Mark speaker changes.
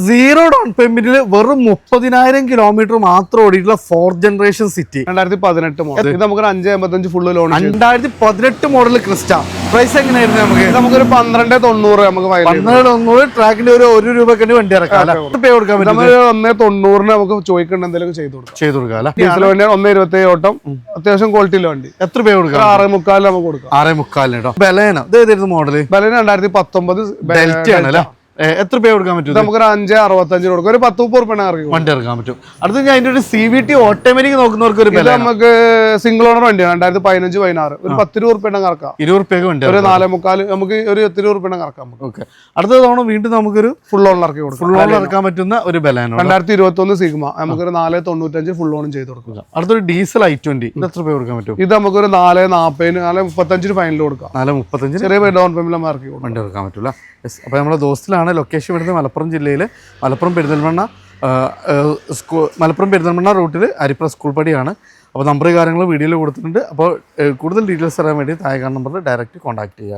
Speaker 1: Zero down പേയ്മെന്റിൽ വെറും 30,000 kilometre മാത്രം ഓടിയിട്ടുള്ള 4th generation city
Speaker 2: 2018 model. ഇത് നമുക്ക് 5.55 full loan.
Speaker 1: 2018 model Crysta. Price എങ്ങനെയായിരുന്നു?
Speaker 2: നമുക്കൊരു 12.90 നമുക്ക്
Speaker 1: 12.90 ട്രാക്കിന്റെ ഒരു ₹1 വണ്ടി ഇറക്കാം. പേ കൊടുക്കാൻ പറ്റും.
Speaker 2: 1.90 നമുക്ക് ചോദിക്കേണ്ട എന്തെങ്കിലും ചെയ്ത് കൊടുക്കാം. ഡീസൽ വണ്ടി 1.27 ഓട്ടം, അത്യാവശ്യം ക്വാളിറ്റിയിലെ വണ്ടി.
Speaker 1: എത്ര പേ കൊടുക്കാം?
Speaker 2: 6.45 നമുക്ക് കൊടുക്കാം.
Speaker 1: 6.45 കേട്ടോ. ബലേന ഇത് മോഡല്?
Speaker 2: ബലേന 2019
Speaker 1: ഡെൽറ്റ ആണല്ലേ. എത്ര പേ കൊടുക്കാൻ പറ്റും?
Speaker 2: നമുക്കൊരു 5.65 കൊടുക്കും. ഒരു 10-30 റുപ്യ
Speaker 1: വണ്ടി ഇറക്കാൻ പറ്റും. അടുത്ത ഞാൻ അതിന്റെ ഒരു CVT ഓട്ടോമാറ്റിക് നോക്കുന്നവർക്ക് ഒരു
Speaker 2: നമുക്ക് സിംഗിൾ ഓണർ വണ്ടിയാണ്. 2015-16 ഒരു 10-20 റുപ്യ ഇറക്കാം.
Speaker 1: 20 റുപ്യക്ക് വണ്ടി
Speaker 2: ഒരു 4.45 നമുക്ക് ഒരു 10 റുപ്യ ഇറക്കാം.
Speaker 1: ഓക്കെ. അടുത്ത തവണ വീണ്ടും നമുക്കൊരു
Speaker 2: ഫുൾ ഓൺ ഇറക്കി കൊടുക്കും.
Speaker 1: ഫുൾ ഓൺ ഇറക്കാൻ പറ്റുന്ന ഒരു ബലാനോ
Speaker 2: 2021 സിഗ്മ നമുക്കൊരു 4.95 ഫുൾ ഓണും ചെയ്ത് കൊടുക്കുക.
Speaker 1: അടുത്തൊരു ഡീസൽ I20 ഇത് എത്ര പേ കൊടുക്കാൻ പറ്റും?
Speaker 2: ഇത് നമുക്കൊരു 4.40 4.35 ഫൈനൽ കൊടുക്കാം.
Speaker 1: 4.35
Speaker 2: ചെറിയ ഡൗൺ പേയ്മെന്റ് ഇറക്കി
Speaker 1: വണ്ടി എടുക്കാൻ പറ്റില്ല. അപ്പോൾ നമ്മുടെ ദോസ്തിലാണ്. ലൊക്കേഷൻ വരുന്നത് മലപ്പുറം ജില്ലയിൽ മലപ്പുറം പെരിന്തൽമണ്ണ റൂട്ടിൽ അരിപ്ര സ്കൂൾ പടിയാണ്. അപ്പോൾ നമ്പർ കാര്യങ്ങൾ വീഡിയോയിൽ കൊടുത്തിട്ടുണ്ട്. അപ്പോൾ കൂടുതൽ ഡീറ്റെയിൽസ് അറിയാൻ വേണ്ടി താഴെ കാണുന്ന നമ്പറിൽ ഡയറക്റ്റ് കോൺടാക്ട് ചെയ്യാം.